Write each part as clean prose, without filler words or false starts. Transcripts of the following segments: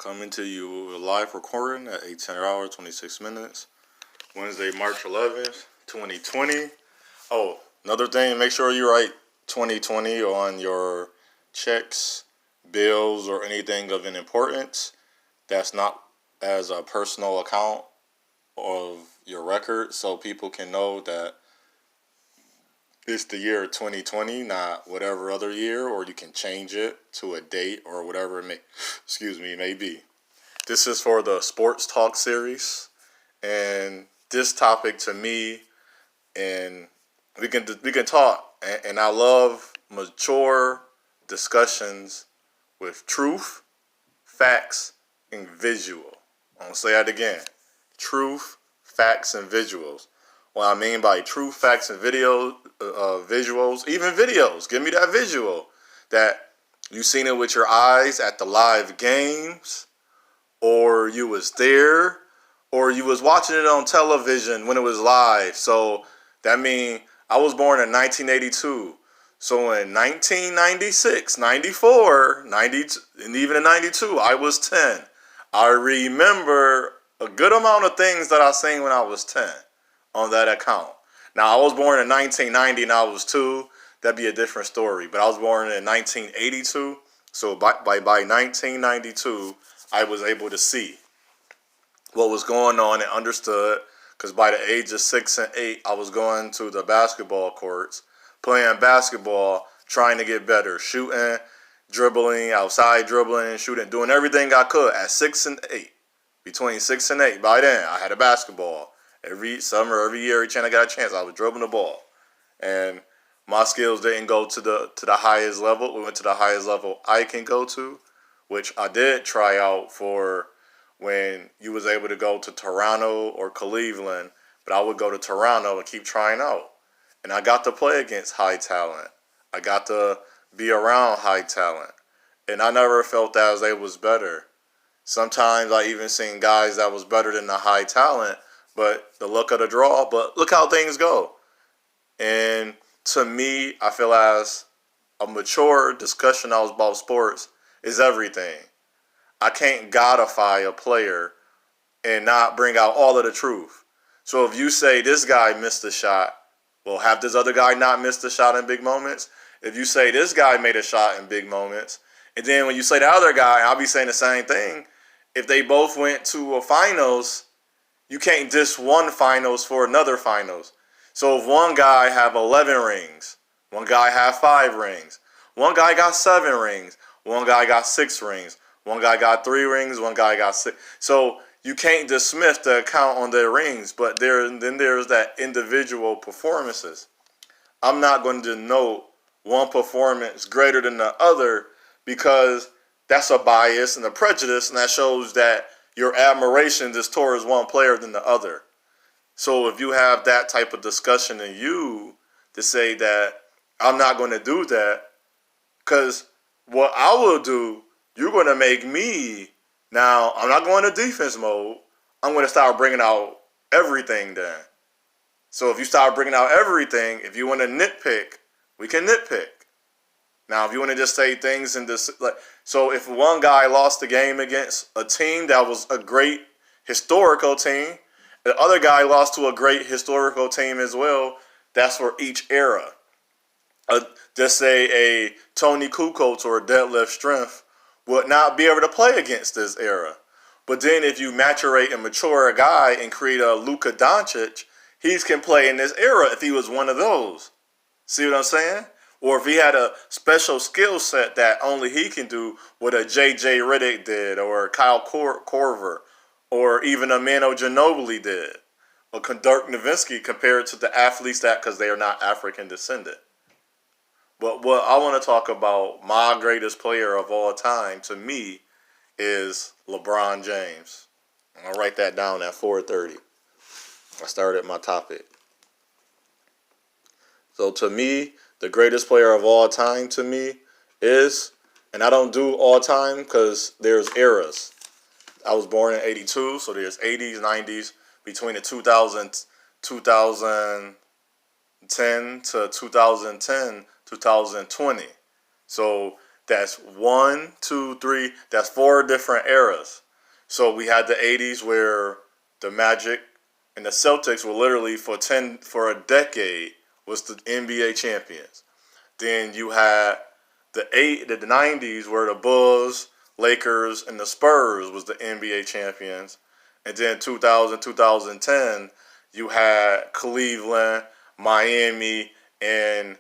Coming to you live recording at 18 hours, 26 minutes. Wednesday, March 11th, 2020. Oh, another thing, make sure you write 2020 on your checks, bills, or anything of an importance that's not as a personal account of your record, so people can know that it's the year 2020, not whatever other year, or you can change it to a date or whatever it may be. This is for the Sports Talk series, and this topic to me, and we can talk, and I love mature discussions with truth, facts, and visual. I'm gonna say that again: truth, facts, and visuals. What I mean by true facts and visuals, even videos. Give me that visual that you seen it with your eyes at the live games, or you was there, or you was watching it on television when it was live. So that means I was born in 1982. So in 1996, 94, 90, and even in 92, I was 10. I remember a good amount of things that I seen when I was 10. On that account. Now, I was born in 1990 and I was 2. That'd be a different story. But I was born in 1982. So by 1992, I was able to see what was going on and understood. Because by the age of 6 and 8, I was going to the basketball courts, playing basketball, trying to get better, shooting, dribbling, outside dribbling, shooting, doing everything I could at 6 and 8. Between 6 and 8, by then, I had a basketball. Every summer, every year, every chance I got a chance, I was dribbling the ball. And my skills didn't go to the highest level. We went to the highest level I can go to, which I did try out for when you was able to go to Toronto or Cleveland. But I would go to Toronto and keep trying out. And I got to play against high talent. I got to be around high talent. And I never felt that they was better. Sometimes I even seen guys that was better than the high talent, but the luck of the draw, but look how things go. And to me, I feel as a mature discussion about sports is everything. I can't godify a player and not bring out all of the truth. So if you say this guy missed a shot, well, have this other guy not missed a shot in big moments? If you say this guy made a shot in big moments, and then when you say the other guy, I'll be saying the same thing. If they both went to a finals, you can't diss one finals for another finals. So if one guy have 11 rings, one guy have 5 rings, one guy got 7 rings, one guy got 6 rings, one guy got 3 rings, one guy got 6. So you can't dismiss the account on their rings, but then there's that individual performances. I'm not going to denote one performance greater than the other because that's a bias and a prejudice, and that shows that your admiration is towards one player than the other. So if you have that type of discussion in you to say that I'm not going to do that, because what I will do, you're going to make me, now I'm not going to defense mode, I'm going to start bringing out everything then. So if you start bringing out everything, if you want to nitpick, we can nitpick. Now, if you want to just say things in this, so if one guy lost the game against a team that was a great historical team, the other guy lost to a great historical team as well, that's for each era. Just say a Tony Kukoc or a Deadlift Strength would not be able to play against this era. But then if you maturate and mature a guy and create a Luka Doncic, he can play in this era if he was one of those. See what I'm saying? Or if he had a special skill set that only he can do what a J.J. Redick did, or Kyle Korver, or even a Manu Ginobili did, or Dirk Nowitzki compared to the athletes that, because they are not African Descendant. But what I want to talk about, my greatest player of all time, to me, is LeBron James. I'll write that down at 4:30. I started my topic. So to me, the greatest player of all time to me is, and I don't do all time because there's eras. I was born in 82, so there's 80s, 90s, between the 2010 to 2020. So That's one, two, three. That's 4 different eras. So we had the 80s where the Magic and the Celtics were literally for a decade was the NBA champions. Then you had the 90s where the Bulls, Lakers, and the Spurs was the NBA champions. And then 2000, 2010, you had Cleveland, Miami, and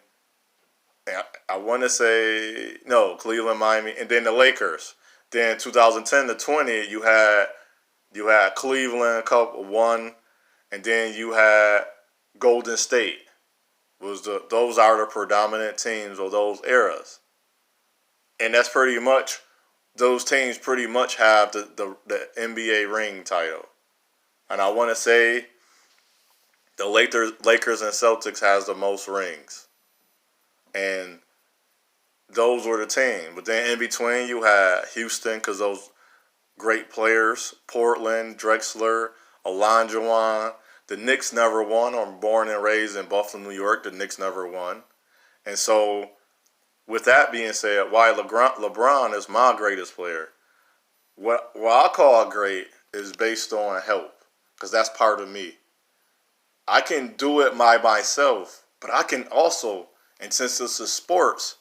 I want to say, no, Cleveland, Miami, and then the Lakers. Then 2010 to 20, you had Cleveland couple one, and then you had Golden State. Those are the predominant teams of those eras, and that's pretty much those teams pretty much have the NBA ring title. And I want to say the Lakers and Celtics has the most rings, and those were the teams. But then in between, you had Houston because those great players, Portland, Drexler, Olajuwon. The Knicks never won. I'm born and raised in Buffalo, New York. The Knicks never won. And so, with that being said, why LeBron is my greatest player, what I call great is based on help, because that's part of me. I can do it by myself, but I can also, and since this is sports,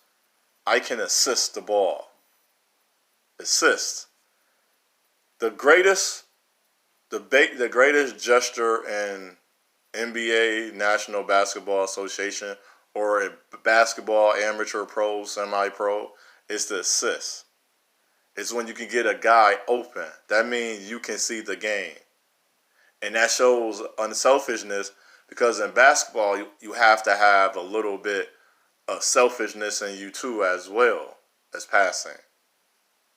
I can assist the ball. Assist. The greatest gesture in NBA, National Basketball Association, or a basketball amateur pro, semi-pro, is the assist. It's when you can get a guy open. That means you can see the game. And that shows unselfishness, because in basketball, you have to have a little bit of selfishness in you too as well as passing.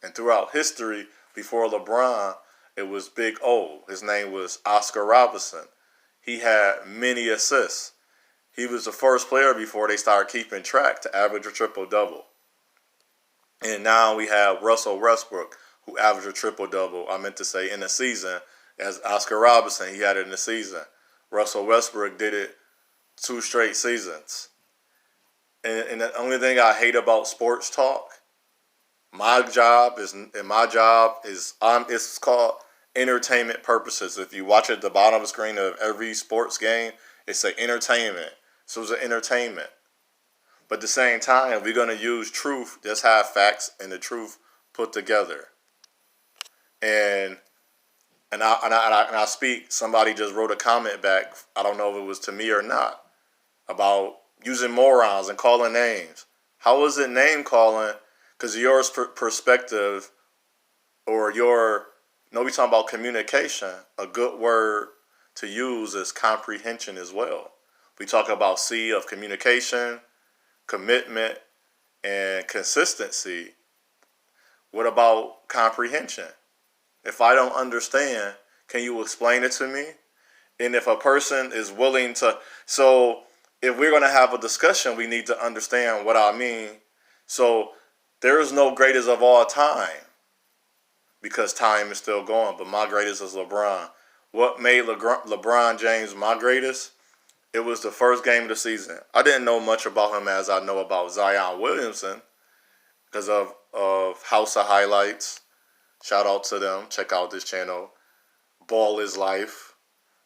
And throughout history, before LeBron, it was Big O. His name was Oscar Robertson. He had many assists. He was the first player before they started keeping track to average a triple-double. And now we have Russell Westbrook, who averaged a triple-double, in a season, as Oscar Robertson, he had it in the season. Russell Westbrook did it 2 straight seasons. And the only thing I hate about sports talk, it's called entertainment purposes. If you watch at the bottom of the screen of every sports game, it's an entertainment. So it's an entertainment. But at the same time, we're going to use truth, just have facts and the truth put together. And I speak, somebody just wrote a comment back, I don't know if it was to me or not, about using morons and calling names. How is it name calling? Because your perspective or we talking about communication. A good word to use is comprehension as well. We talk about C of communication, commitment, and consistency. What about comprehension? If I don't understand, can you explain it to me? And if a person is willing to, so if we're going to have a discussion, we need to understand what I mean. So there is no greatest of all time, because time is still going, but my greatest is LeBron. What made LeBron James my greatest? It was the first game of the season. I didn't know much about him as I know about Zion Williamson because of House of Highlights. Shout out to them. Check out this channel. Ball is Life.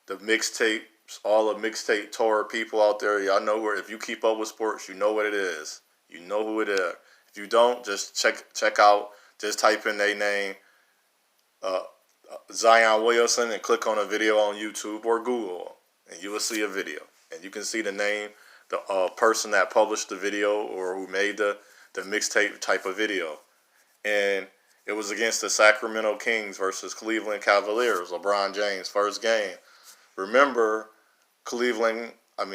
The mixtapes, all the mixtape tour people out there, y'all know where. If you keep up with sports, you know what it is. You know who it is. If you don't, just check out. Just type in their name, Zion Williamson, and click on a video on YouTube or Google, and you will see a video. And you can see the name, the person that published the video or who made the mixtape type of video. And it was against the Sacramento Kings versus Cleveland Cavaliers. LeBron James' first game. Remember,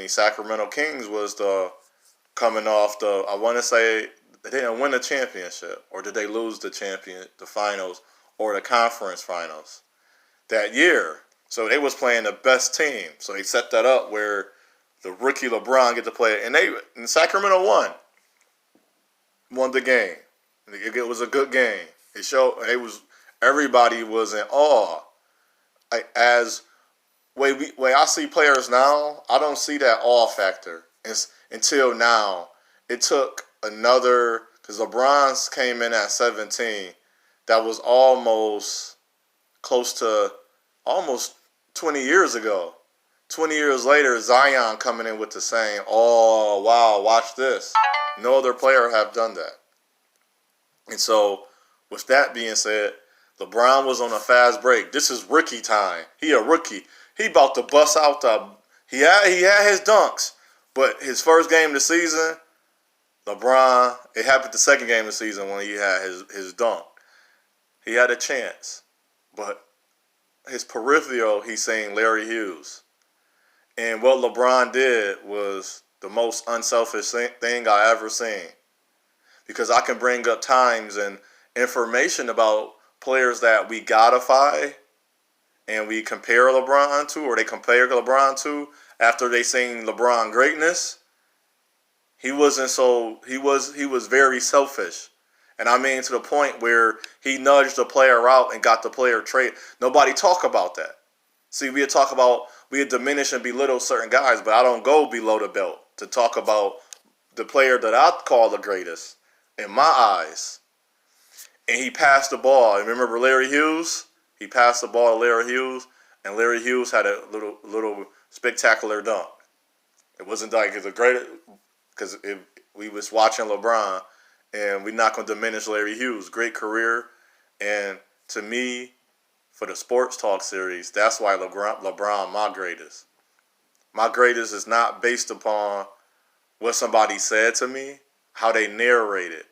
Sacramento Kings was coming off I want to say they didn't win the championship, or did they lose the finals, or the conference finals that year. So they was playing the best team. So they set that up where the rookie LeBron get to play, and Sacramento won the game. It was a good game. It showed everybody was in awe. Way I see players now, I don't see that awe factor until now. It took because Because LeBron's came in at 17. That was almost close to almost 20 years ago. 20 years later, Zion coming in with the same, oh, wow, watch this. No other player have done that. And so, with that being said, LeBron was on a fast break. This is rookie time. He a rookie. He about to bust out the... He had his dunks. But his first game of the season, LeBron, it happened the second game of the season when he had his dunk. He had a chance. But his peripheral, he's saying Larry Hughes. And what LeBron did was the most unselfish thing I ever seen. Because I can bring up times and information about players that we godify and we compare LeBron to, or they compare LeBron to after they seen LeBron greatness. He was very selfish. And I mean to the point where he nudged the player out and got the player traded. Nobody talk about that. See, we diminish and belittle certain guys, but I don't go below the belt to talk about the player that I call the greatest in my eyes. And he passed the ball. Remember Larry Hughes? He passed the ball to Larry Hughes, and Larry Hughes had a little spectacular dunk. It wasn't like it's a great, because we was watching LeBron, and we're not going to diminish Larry Hughes. Great career, and to me, for the Sports Talk series, that's why LeBron my greatest. My greatest is not based upon what somebody said to me, how they narrate it.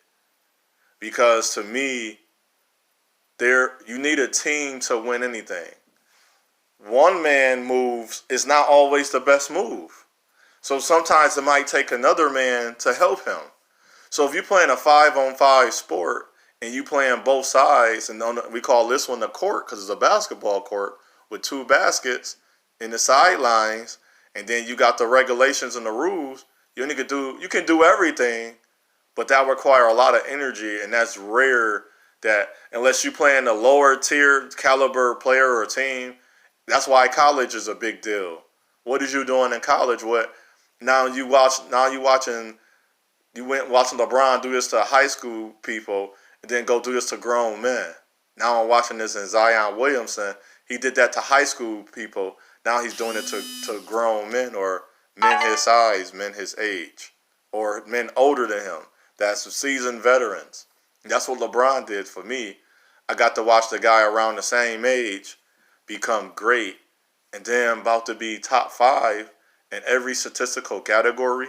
Because to me, you need a team to win anything. One man moves is not always the best move. So sometimes it might take another man to help him. So if you're playing a 5-on-5 sport and you playing both sides, and we call this one the court because it's a basketball court with 2 baskets in the sidelines, and then you got the regulations and the rules, you can do everything, but that require a lot of energy, and that's rare. That unless you play in a lower tier caliber player or team, that's why college is a big deal. What is you doing in college? You went watching LeBron do this to high school people and then go do this to grown men. Now I'm watching this in Zion Williamson. He did that to high school people. Now he's doing it to grown men or men his size, men his age, or men older than him. That's seasoned veterans. That's what LeBron did for me. I got to watch the guy around the same age become great, and then about to be top 5 in every statistical category.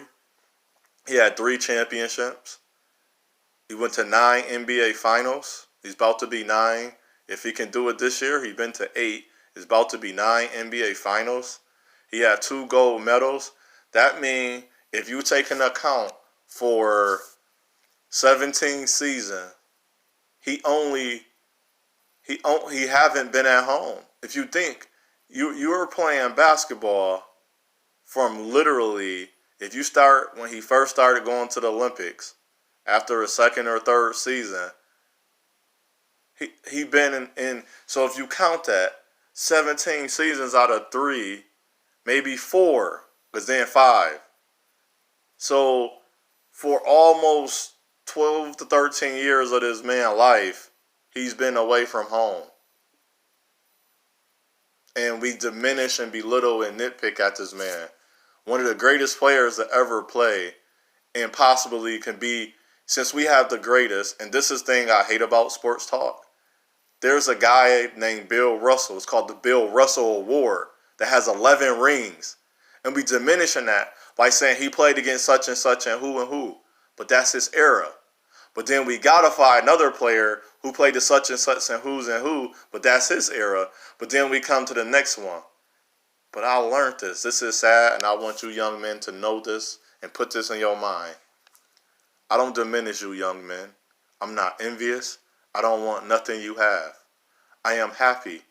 He had 3 championships. He went to 9 NBA finals. He's about to be 9. If he can do it this year, he's been to 8. He's about to be 9 NBA finals. He had 2 gold medals. That means if you take into account for 17 season, he haven't been at home. If you think you were playing basketball from literally, if you start when he first started going to the Olympics, after a second or third season, he been in. So if you count that, 17 seasons out of 3, maybe 4, because then 5. So for almost 12 to 13 years of this man's life, he's been away from home. And we diminish and belittle and nitpick at this man. One of the greatest players to ever play, and possibly can be, since we have the greatest, and this is the thing I hate about sports talk. There's a guy named Bill Russell. It's called the Bill Russell Award that has 11 rings. And we diminishing that by saying he played against such and such and who. But that's his era. But then we godify another player who played to such and such and who, but that's his era. But then we come to the next one. But I learned this. This is sad, and I want you young men to know this and put this in your mind. I don't diminish you young men. I'm not envious. I don't want nothing you have. I am happy.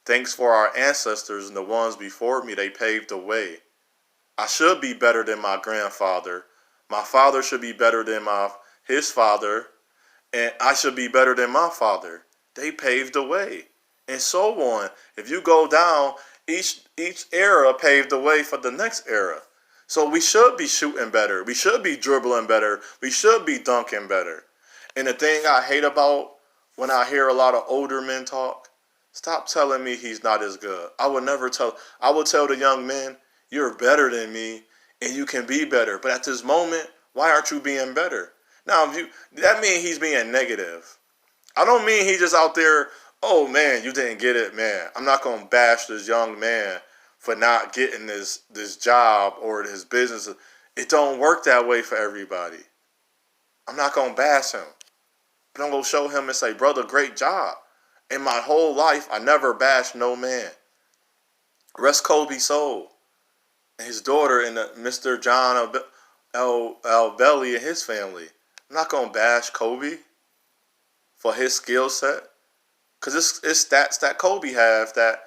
Thanks for our ancestors and the ones before me. They paved the way. I should be better than my grandfather. My father should be better than his father, and I should be better than my father. They paved the way, and so on. If you go down, each era paved the way for the next era. So we should be shooting better. We should be dribbling better. We should be dunking better. And the thing I hate about when I hear a lot of older men talk, stop telling me he's not as good. I would never tell. I would tell the young men, you're better than me and you can be better. But at this moment, why aren't you being better? Now, that means he's being negative. I don't mean he just out there, oh man, you didn't get it, man. I'm not going to bash this young man for not getting this job or his business. It don't work that way for everybody. I'm not going to bash him. But I'm going to show him and say, brother, great job. In my whole life, I never bashed no man. Rest Kobe's soul. And his daughter and Mr. John L. Belly and his family. I'm not going to bash Kobe for his skill set. Because it's stats that Kobe have that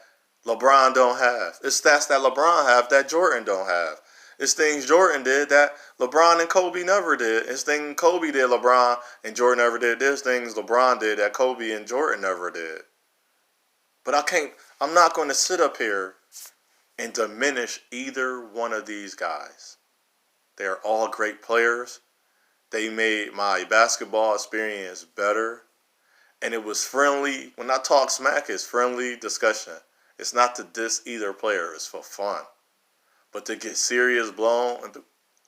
LeBron don't have. It's stats that LeBron have that Jordan don't have. It's things Jordan did that LeBron and Kobe never did. It's things Kobe did LeBron and Jordan never did. There's things LeBron did that Kobe and Jordan never did. But I'm not going to sit up here and diminish either one of these guys. They're all great players. They made my basketball experience better. And it was friendly. When I talk smack, it's friendly discussion. It's not to diss either player. It's for fun. But to get serious blown,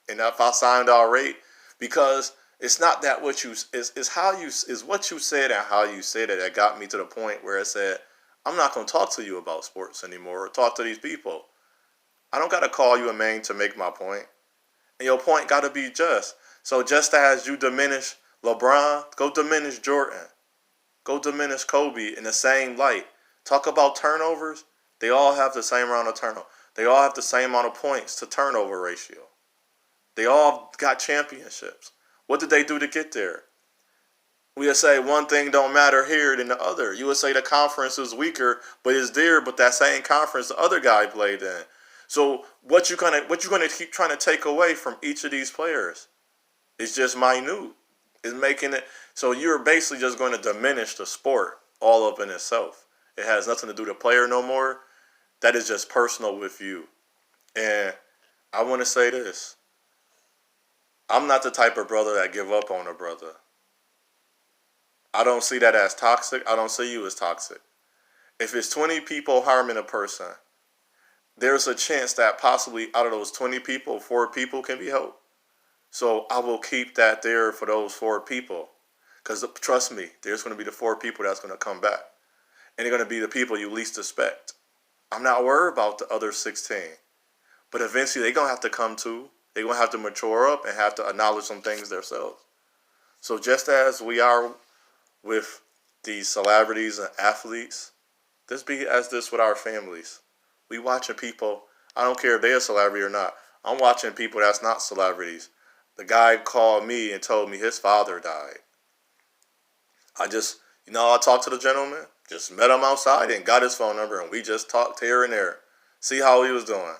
and if I signed all right, because it's not that what you is what you said and how you said it that got me to the point where it said, I'm not going to talk to you about sports anymore or talk to these people. I don't got to call you a man to make my point. And your point got to be just. So just as you diminish LeBron, go diminish Jordan. Go diminish Kobe in the same light. Talk about turnovers. They all have the same amount of turnover. They all have the same amount of points to turnover ratio. They all got championships. What did they do to get there? We would say one thing don't matter here than the other. You would say the conference is weaker, but it's there, but that same conference the other guy played in. So what you gonna keep trying to take away from each of these players? It's just minute. It's making it so you're basically just going to diminish the sport all up in itself. It has nothing to do with the player no more. That is just personal with you. And I want to say this. I'm not the type of brother that give up on a brother. I don't see that as toxic. I don't see you as toxic. If it's 20 people harming a person, there's a chance that possibly out of those 20 people, 4 people can be helped. So I will keep that there for those 4 people. Because trust me, there's going to be the 4 people that's going to come back. And they're going to be the people you least expect. I'm not worried about the other 16. But eventually they're going to have to come to. They're going to have to mature up and have to acknowledge some things themselves. So just as we are with these celebrities and athletes, let's be as this with our families. We watching people, I don't care if they're a celebrity or not. I'm watching people that's not celebrities. The guy called me and told me his father died. I talked to the gentleman, just met him outside and got his phone number, and we just talked here and there, see how he was doing,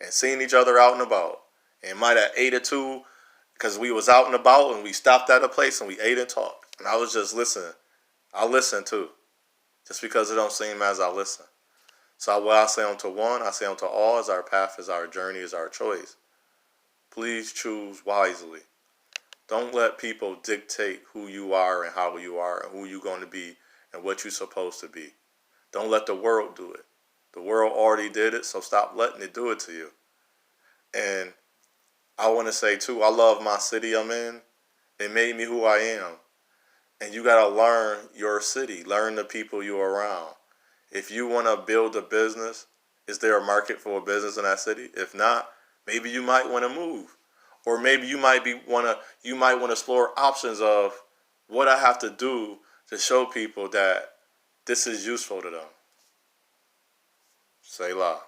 and seeing each other out and about. And might have ate or two because we was out and about, and we stopped at a place and we ate and talked. And I was just listening. I listen too, just because it don't seem as I listen. So what I say unto one, I say unto all, is our path, is our journey, is our choice. Please choose wisely. Don't let people dictate who you are and how you are and who you're going to be and what you're supposed to be. Don't let the world do it. The world already did it, so stop letting it do it to you. And I want to say, too, I love my city I'm in. It made me who I am. And you got to learn your city. Learn the people you're around. If you want to build a business, is there a market for a business in that city? If not, maybe you might want to move. Or maybe you might want to explore options of what I have to do to show people that this is useful to them. Say la.